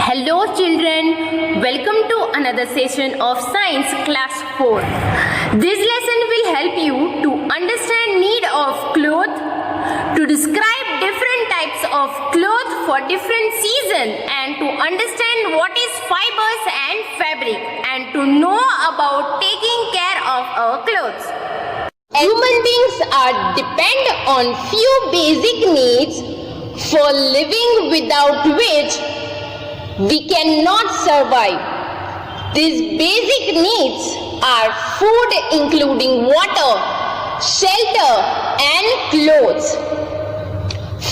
Hello children, welcome to another session of Science Class 4. This lesson will help you to understand need of cloth, to describe different types of cloth for different season and to understand what is fibers and fabric and to know about taking care of our clothes. Human beings are depend on few basic needs for living, without which we cannot survive. These basic needs are food, including water, shelter and clothes.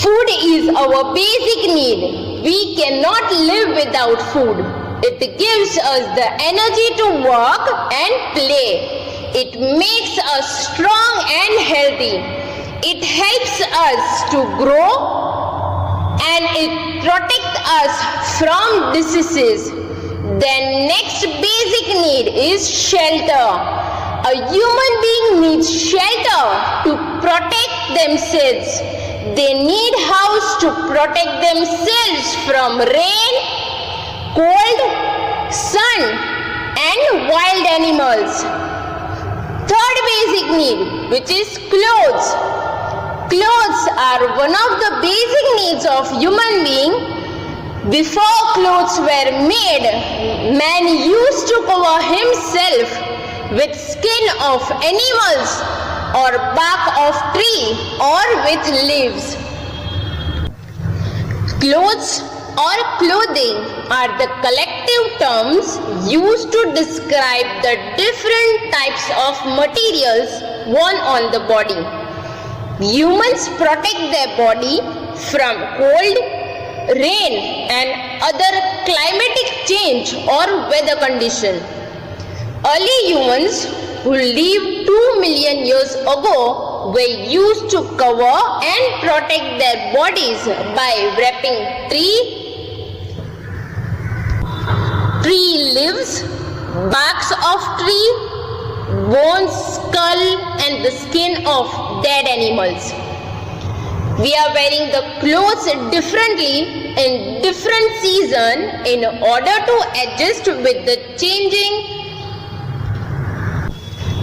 Food is our basic need. We cannot live without food. It gives us the energy to work and play. It makes us strong and healthy. It helps us to grow and it protects us from diseases. Then next basic need is shelter. A human being needs shelter to protect themselves. They need house to protect themselves from rain, cold, sun and wild animals. Third basic need, which is clothes. Clothes are one of the basic needs of human being. Before clothes were made, man used to cover himself with skin of animals or bark of tree or with leaves. Clothes or clothing are the collective terms used to describe the different types of materials worn on the body. Humans protect their body from cold, rain and other climatic change or weather condition. Early humans who lived 2 million years ago were used to cover and protect their bodies by wrapping tree leaves, barks of tree, bones, skull and the skin of dead animals. We are wearing the clothes differently in different season in order to adjust with the changing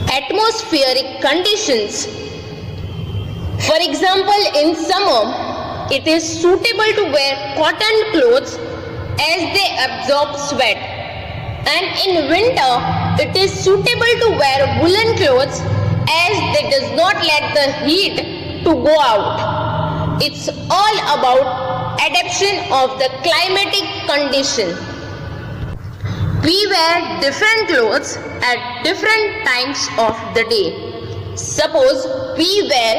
atmospheric conditions. For example, in summer, it is suitable to wear cotton clothes as they absorb sweat. And in winter, it is suitable to wear woolen clothes as they does not let the heat to go out. It's all about adaptation of the climatic condition. We wear different clothes at different times of the day. Suppose we wear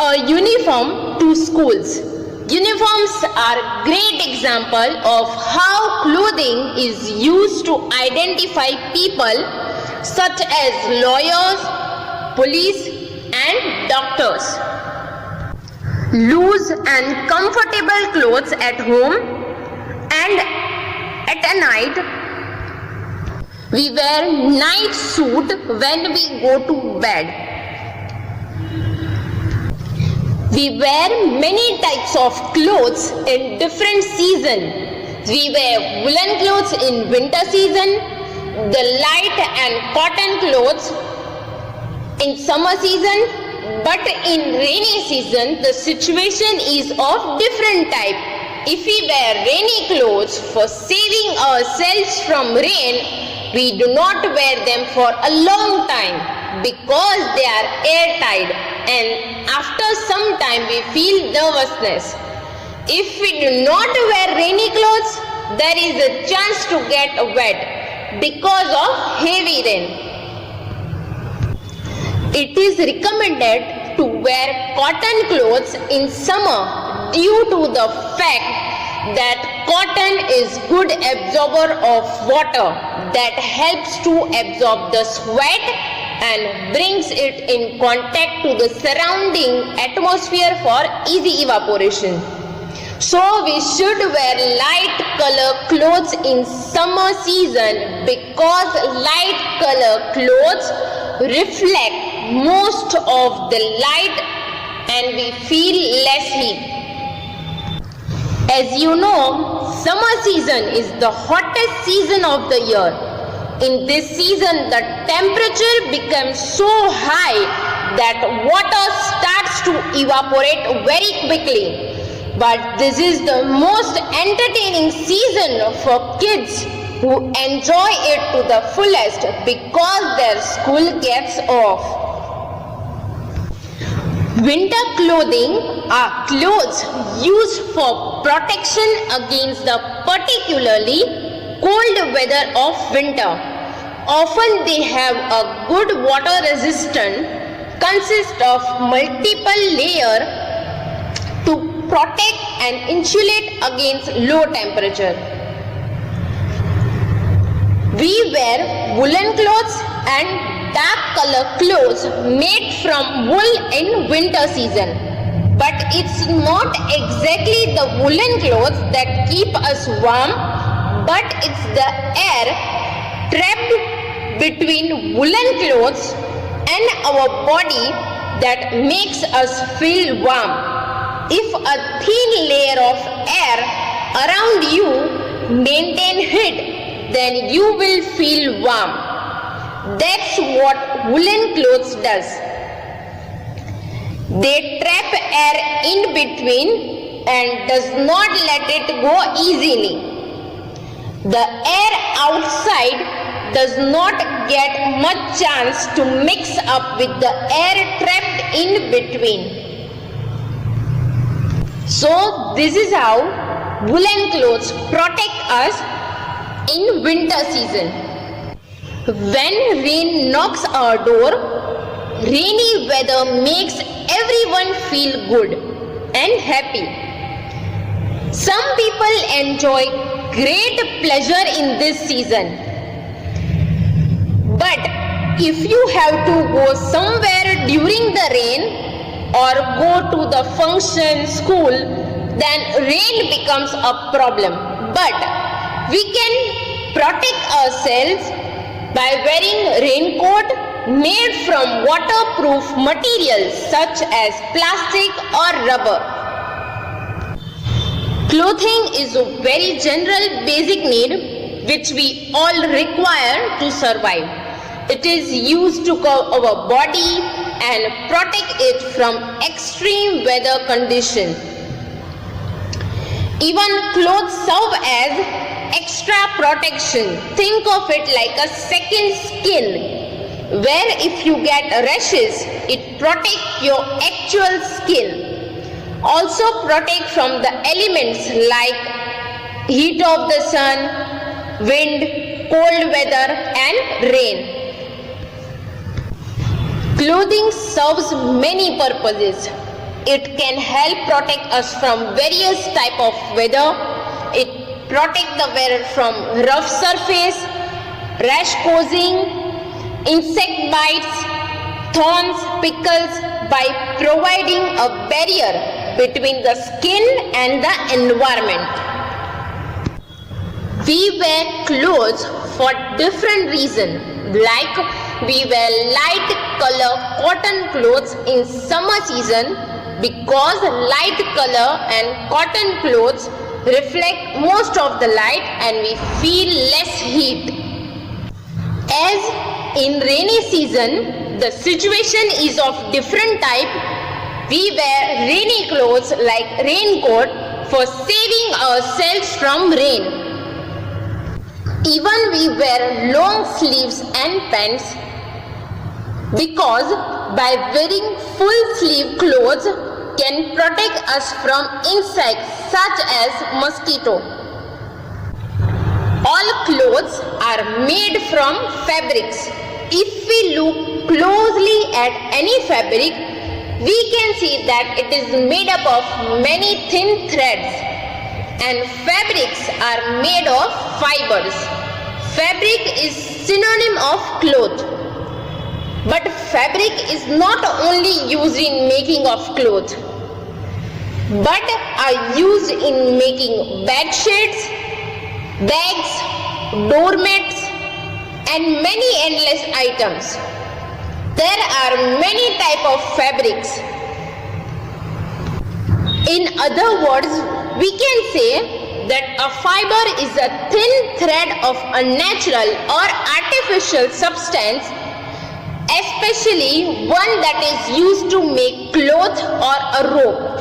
a uniform to schools. Uniforms are great example of how clothing is used to identify people such as lawyers, police and doctors. Loose and comfortable clothes at home and at a night. We wear night suit when we go to bed. We wear many types of clothes in different seasons. We wear woolen clothes in winter season, the light and cotton clothes in summer season, but in rainy season the situation is of different type. If we wear rainy clothes for saving ourselves from rain, we do not wear them for a long time because they are airtight and after some time we feel nervousness. If we do not wear rainy clothes, there is a chance to get wet because of heavy rain. It is recommended to wear cotton clothes in summer due to the fact that cotton is good absorber of water that helps to absorb the sweat and brings it in contact to the surrounding atmosphere for easy evaporation. So we should wear light color clothes in summer season because light color clothes reflect most of the light and we feel less heat. As you know, summer season is the hottest season of the year. In this season, the temperature becomes so high that water starts to evaporate very quickly. But this is the most entertaining season for kids who enjoy it to the fullest because their school gets off. Winter clothing are clothes used for protection against the particularly cold weather of winter. Often they have a good water resistance, consist of multiple layers to protect and insulate against low temperature. We wear woolen clothes and dark color clothes made from wool in winter season. But it's not exactly the woolen clothes that keep us warm, but it's the air trapped between woolen clothes and our body that makes us feel warm. If a thin layer of air around you maintain heat, then you will feel warm. That's what woolen clothes does. They trap air in between and does not let it go easily. The air outside does not get much chance to mix up with the air trapped in between. So this is how woolen clothes protect us in winter season. When rain knocks our door, rainy weather makes everyone feel good and happy. Some people enjoy great pleasure in this season. But if you have to go somewhere during the rain or go to the function, school, then rain becomes a problem. But we can protect ourselves by wearing raincoat made from waterproof materials such as plastic or rubber. Clothing is a very general basic need which we all require to survive. It is used to cover our body and protect it from extreme weather conditions. Even clothes serve as extra protection. Think of it like a second skin, where if you get rashes, it protects your actual skin. Also protect from the elements like heat of the sun, wind, cold weather and rain. Clothing serves many purposes. It can help protect us from various type of weather. It protect the wearer from rough surface, rash causing, insect bites, thorns, prickles by providing a barrier between the skin and the environment. We wear clothes for different reasons, like we wear light color cotton clothes in summer season because light color and cotton clothes reflect most of the light and we feel less heat. As in rainy season, the situation is of different type. We wear rainy clothes like raincoat for saving ourselves from rain. Even we wear long sleeves and pants because by wearing full sleeve clothes can protect us from insects such as mosquito. All clothes are made from fabrics. If we look closely at any fabric, we can see that it is made up of many thin threads, and fabrics are made of fibers. Fabric is synonym of cloth. But fabric is not only used in making of clothes, but are used in making bed sheets, bags, doormats, and many endless items. There are many types of fabrics. In other words, we can say that a fiber is a thin thread of a natural or artificial substance, especially one that is used to make cloth or a rope.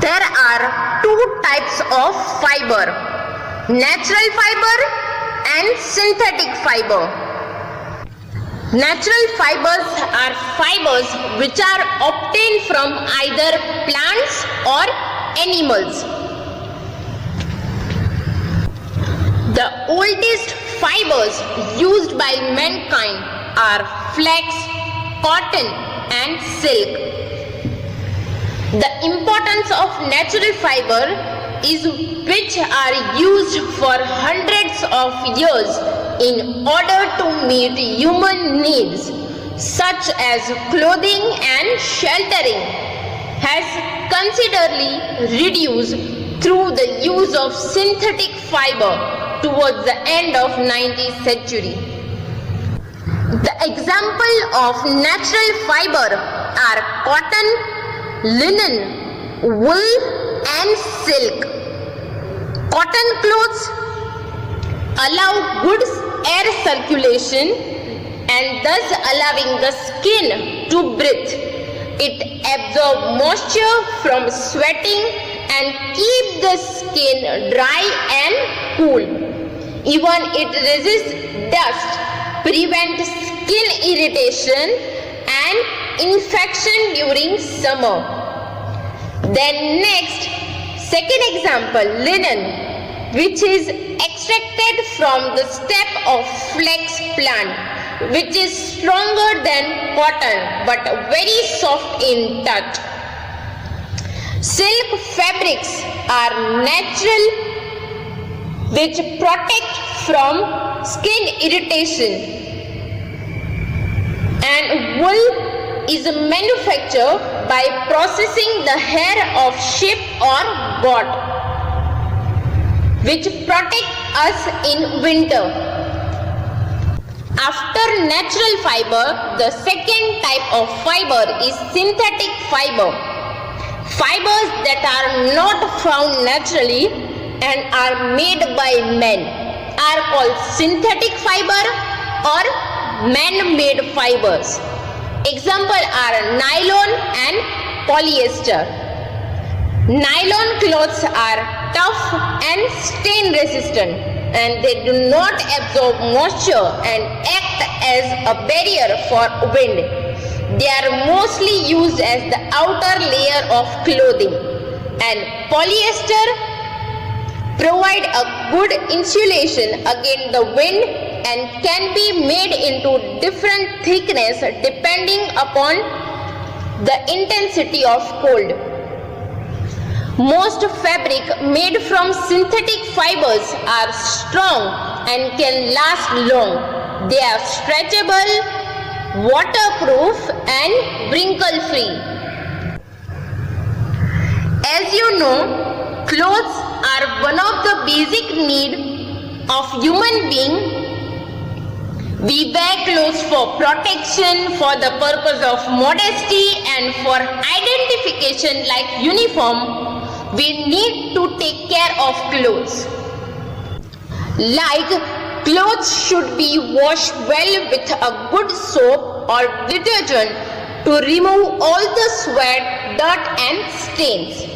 There are two types of fiber: natural fiber and synthetic fiber. Natural fibers are fibers which are obtained from either plants or animals. The oldest fibers used by mankind are flax, cotton, and silk. The importance of natural fiber is which are used for hundreds of years in order to meet human needs such as clothing and sheltering, has considerably reduced through the use of synthetic fiber towards the end of 19th century. The example of natural fiber are cotton, linen, wool and silk. Cotton clothes allow good air circulation and thus allowing the skin to breathe. It absorbs moisture from sweating and keep the skin dry and cool. Even it resists dust, prevent skin irritation and infection during summer. Then next, second example, linen, which is extracted from the stem of flax plant, which is stronger than cotton but very soft in touch. Silk fabrics are natural, which protect from skin irritation, and wool is manufactured by processing the hair of sheep or goat, which protect us in winter. After natural fiber, the second type of fiber is synthetic fiber. Fibers that are not found naturally and are made by men are called synthetic fiber or man-made fibers. Examples are nylon and polyester. Nylon cloths are tough and stain resistant, and they do not absorb moisture and act as a barrier for wind. They are mostly used as the outer layer of clothing, and polyester provide a good insulation against the wind and can be made into different thickness depending upon the intensity of cold. Most fabric made from synthetic fibers are strong and can last long. They are stretchable, waterproof and wrinkle free. As you know, clothes are one of the basic needs of human being. We wear clothes for protection, for the purpose of modesty and for identification like uniform. We need to take care of clothes. Like clothes should be washed well with a good soap or detergent to remove all the sweat, dirt and stains.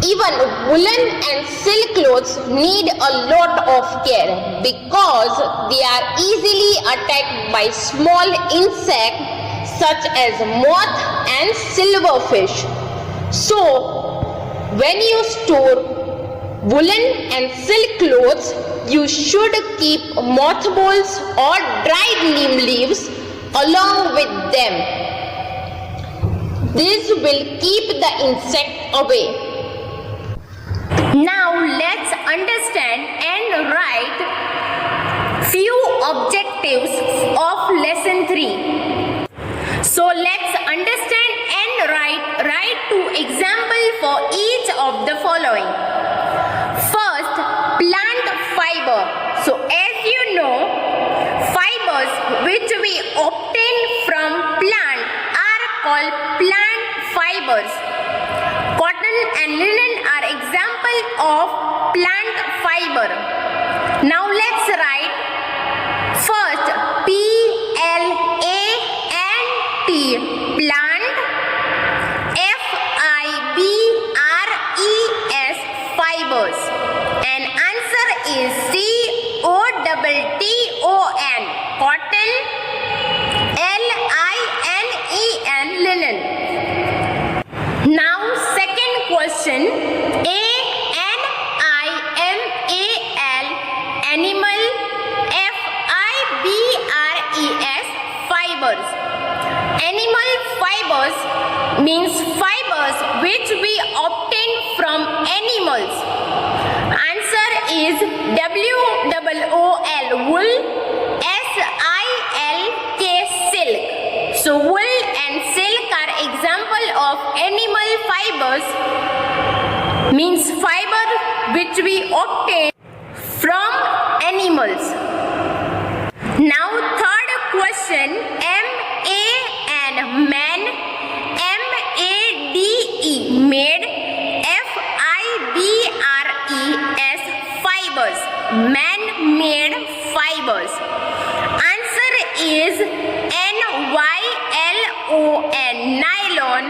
Even woolen and silk clothes need a lot of care because they are easily attacked by small insects such as moth and silverfish. So, when you store woolen and silk clothes, you should keep mothballs or dried neem leaves along with them. This will keep the insect away. Now let's understand and write few objectives of lesson 3. So let's understand and write two examples for each of the following. First, plant fiber. So as you know, fibers which we obtain from plant are called plant fibers. and linen are example of plant fiber. Now let's write first P-L-A-N-T, plant, F-I-B-R-E-S, fibers, and answer is C-O-T-T-O-N, cotton, L-I-N-E-N, linen. Now second question, A-N-I-M-A-L, animal, F-I-B-R-E-S, fibers. Animal fibers means fibers which we obtain from animals. Answer is W-O-O-L, wool, S-I-L-K, silk. So wool and silk are example of animal fibers, means fiber which we obtain from animals. Now third question, M-A-N, man, M-A-D-E, made, F-I-B-R-E-S, fibers, man-made fibers. Answer is N-Y-L-O-N, nylon,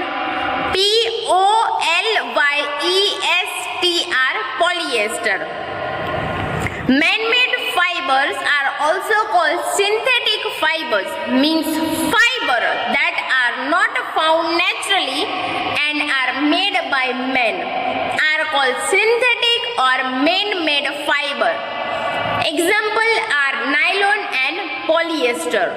P-O-L-Y-E-S-T-R, polyester. Man-made fibers are also called synthetic fibers, means fiber that are not found naturally and are made by men, are called synthetic or man-made fiber. Example are nylon and polyester.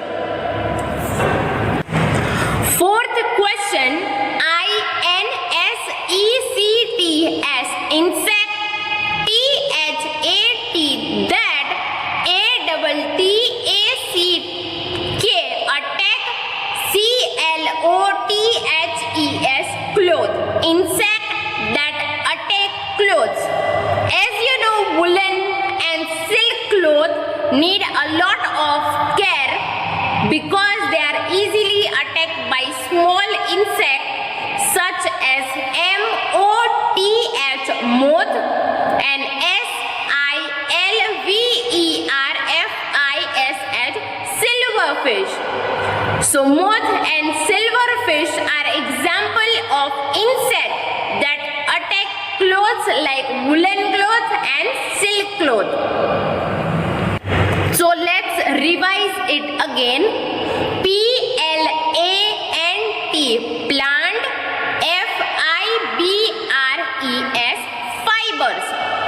Fourth question, I-N-S-E-C-T-S, insect, T-H-A-T, that, A-T-T-A-C-K, attack, C-L-O-T-H-E-S, cloth, insect that attack clothes. As you know, woolen and silk cloth need a lot of care because they are easily attacked by small insects such as M-O-T-H, moth, and S-I-L-V-E-R-F-I-S-H, silverfish. So moth and silverfish are example of insects that attack clothes like woolen cloth and silk cloth. So let's revise it again. P-L-A-N-T, plant, F-I-B-R-E-S, fibers.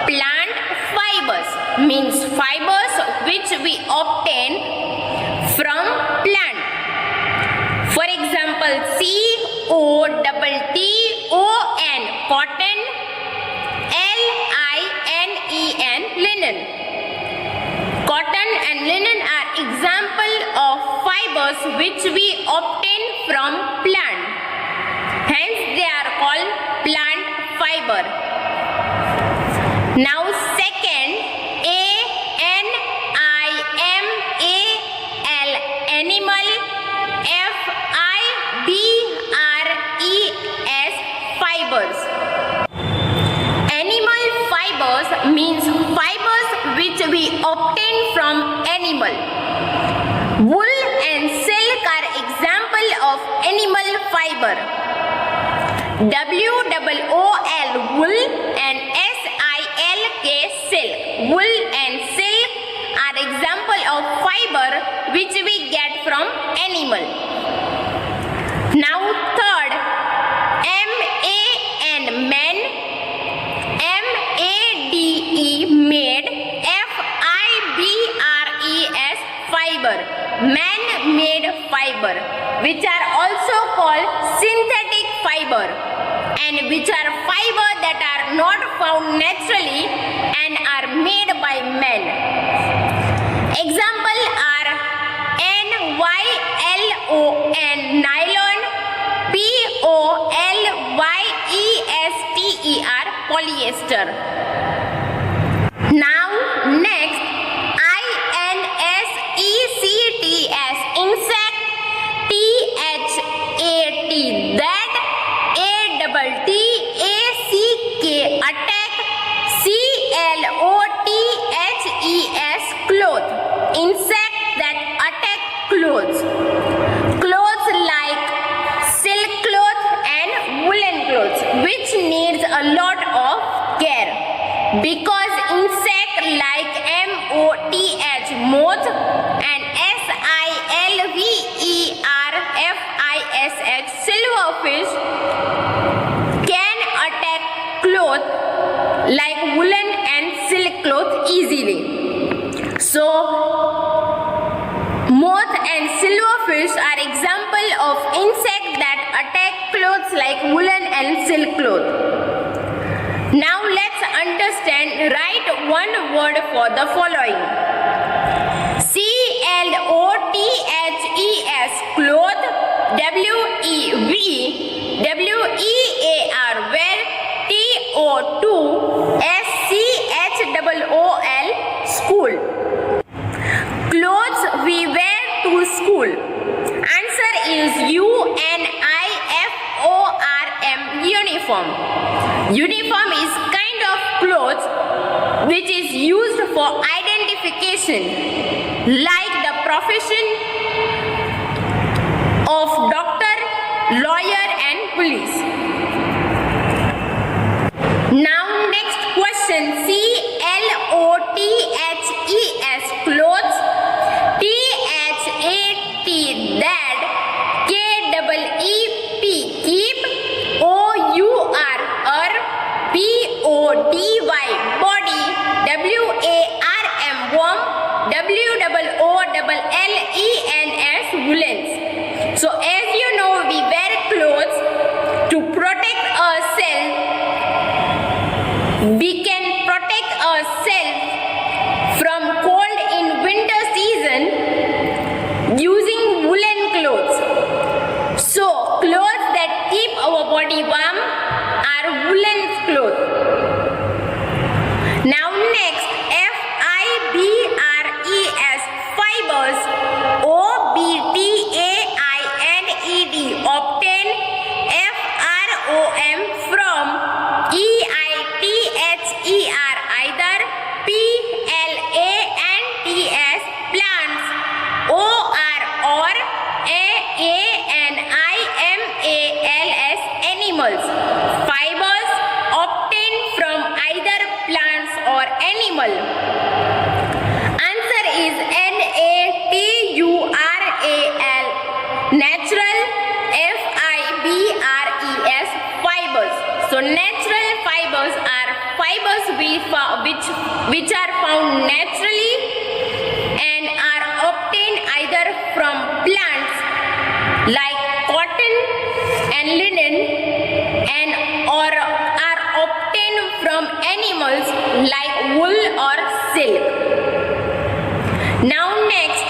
Plant fibers means fibers which we obtain from plant. For example, C-O-T-T-O-N, cotton, L-I-N-E-N, linen. Cotton and linen are example of fibers which we obtain from plant. Hence they are called plant fiber. Now second, A-N-I-M-A-L, animal, F-I-B-R-E-S, fibers. Animal fibers means fibers which we obtain from animal. Wool and silk are example of animal fiber. W-O-O-L, wool, and S-I-L-K, silk. Wool and silk are example of fiber which we get from animal. Now third, M-A-N, man, M-A-D-E, made, F-I-B-R-E-S, fiber, man-made fiber, which are also called synthetic fiber, and which are fiber that are not found naturally and are made by men. Example are N-Y-L-O-N, nylon, P-O-L-Y-E-S-T-E-R, polyester. Now next, I-N-S-E-C-T-S, insect, T-H-A-T, that, A-T-T-A-C because insect like moth, moth, and silverfish, silverfish can attack cloth like woolen and silk cloth easily. So moth and silverfish are example of insects that attack clothes like woolen and silk cloth. Now let's understand. Write one word for the following. CLOTHES, cloth. WEAR, wear. TOOSCHOOL, school. Clothes we wear to school. Answer is UNIFORM, uniform. Uniform is kind of clothes which is used for identification, like the profession of doctor, lawyer and police. Now next question. CLOTHES, clothes. THAT, that. KEEP, keep. OUR, BODY, body. WARM, warm. WOOLLENS, woolens. So as you know, we wear clothes to protect ourselves. We can protect ourselves from cold in winter season using woolen clothes. So clothes that keep our body warm are woolen clothes. Now next, FIBRES, fibers. OBTAINED, obtain. FROM, from. EITHER, either. PLANTS, plants. OR, or. ANIMALS, animals. Fibers obtained from either plants or animal. Answer is NATURAL, natural. FIBRES, fibers. So natural fibers are fibers which are found naturally and are obtained either from plants like cotton and linen, and or are obtained from animals like wool or silk. Now next,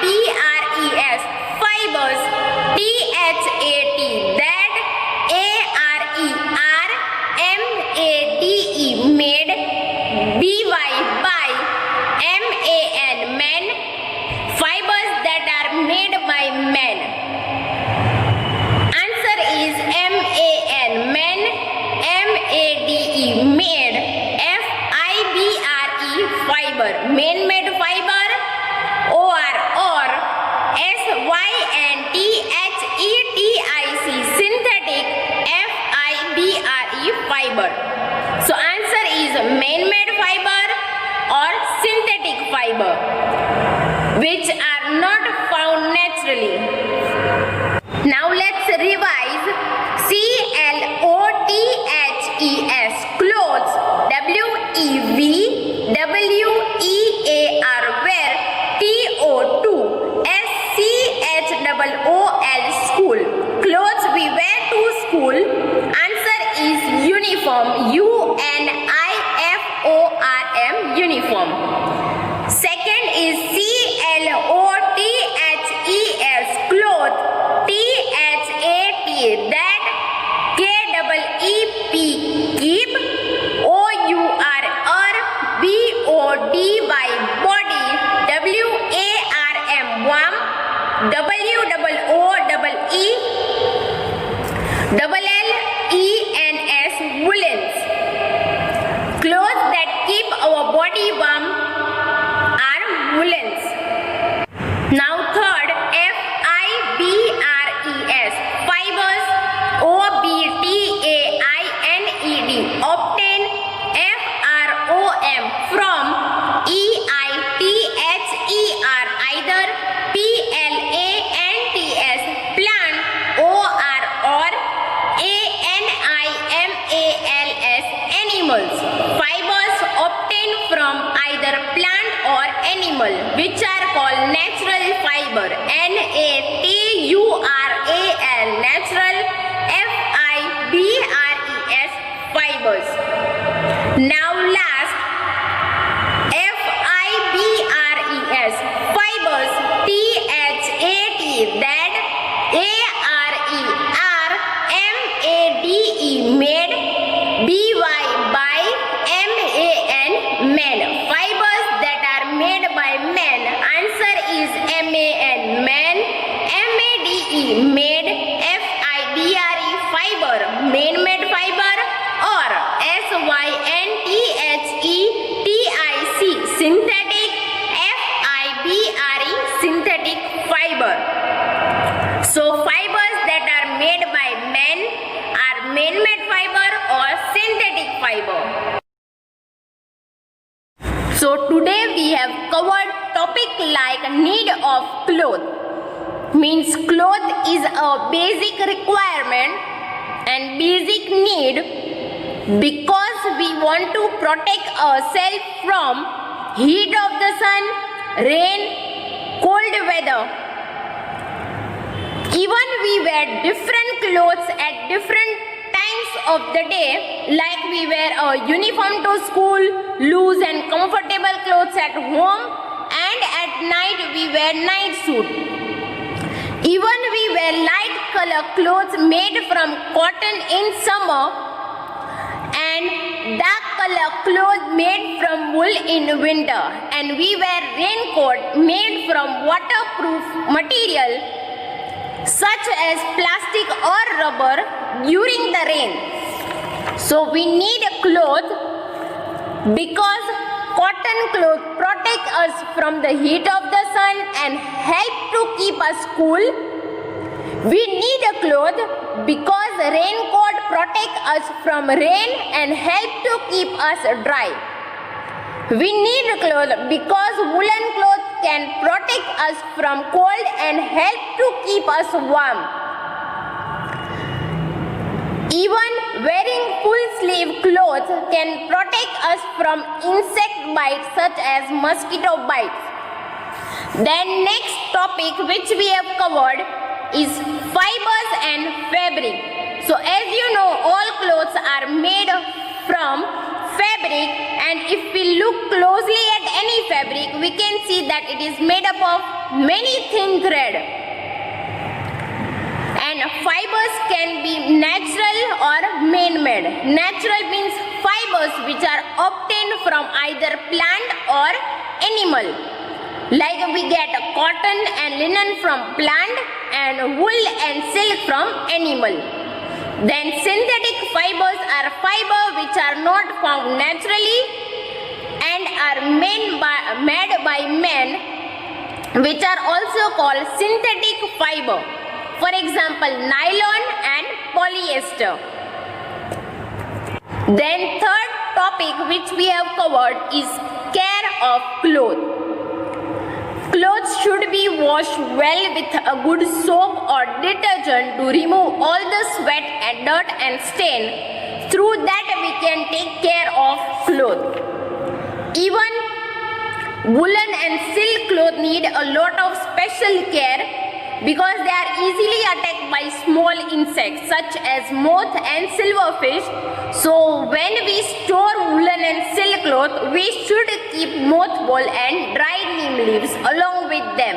FIBRES, fibers. THAT, that. ARERMADE, made. BY, by. MAN, men. Fibers that are made by men. Answer is MAN, men. MADE, made. FIBRE, fiber, man-made fiber. OR, or. SYNTHETIC, synthetic. FIBRE, fiber. So answer is man-made fiber or synthetic fiber, which are not found naturally. Now let's revise. CLOTHES, clothes. WEVWEAR, wear. TOOSCHOOL, school. Clothes we wear to school. Answer is uniform. UNIFORM, uniform. Second is CLOTHES, cloth. THAT, that. KEEP, keep. OUR, BODY, body. WARM, warm. WOOLLENS, woolens. Clothes that keep our body warm are woolens. Now third, FIBRES, fibers. OBTAINED, obtain. animals. Fibers obtained from either plant or animal, which are called natural fiber. Natural, natural, fibres. Fibers. Now last, fibres. Fibers. THAT. That ARERMADE. Made. BY by MAN. Men. Fibers that are made by men. Answer is MAN. Man. MADE. Made. FIBRE. Fiber. Man-made fiber. Or SYNTHETIC. Synthetic. FIBRE. Synthetic fiber. So fibers that are made by men are man-made fiber or synthetic fiber. So today we have covered topic like need of cloth. Means cloth is a basic requirement and basic need because we want to protect ourselves from heat of the sun, rain, cold weather. Even we wear different clothes at different times of the day, like we wear a uniform to school, loose and comfortable clothes at home, and at night we wear night suit. Even we wear light color clothes made from cotton in summer and dark color clothes made from wool in winter, and we wear raincoat made from waterproof material such as plastic or rubber during the rain. So we need a cloth because cotton clothes protect us from the heat of the sun and help to keep us cool. We need a cloth because raincoat protect us from rain and help to keep us dry. We need a cloth because woolen cloth can protect us from cold and help to keep us warm. Even wearing full sleeve clothes can protect us from insect bites such as mosquito bites. Then next topic which we have covered is fibers and fabric. So as you know, all clothes are made from fabric, and if we look closely at any fabric, we can see that it is made up of many thin threads. And fibers can be natural or man-made. Natural means fibers which are obtained from either plant or animal. Like we get cotton and linen from plant and wool and silk from animal. Then synthetic fibers are fibers which are not found naturally and are made by men, which are also called synthetic fiber. For example, nylon and polyester. Then third topic which we have covered is care of clothes. Clothes should be washed well with a good soap or detergent to remove all the sweat and dirt and stain. Through that we can take care of clothes. Even woolen and silk clothes need a lot of special care because they are easily attacked by small insects such as moth and silverfish. So when we store woolen and silk cloth, we should keep mothball and dried neem leaves along with them.